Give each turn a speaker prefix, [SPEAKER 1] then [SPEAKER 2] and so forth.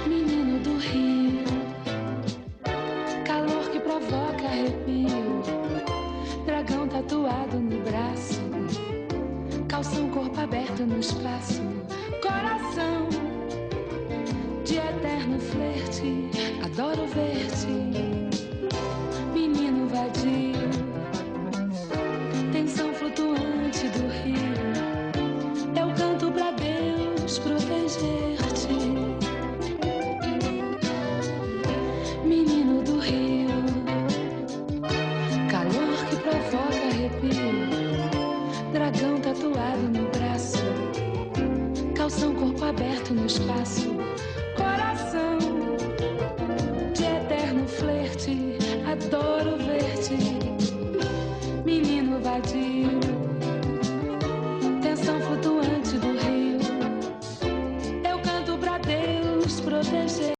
[SPEAKER 1] Menino do Rio, calor que provoca arrepio, dragão tatuado no braço, calção corpo aberto no espaço, coração de eterno flerte, adoro ver-te, menino vadio, tensão flutuante do rio, eu canto pra Deus proteger-te. Menino do Rio, calor que provoca arrepio, dragão tatuado no braço, calção corpo aberto no espaço, coração de eterno flerte, adoro ver-te, menino vadio, tensão flutuante do rio, eu canto pra Deus proteger.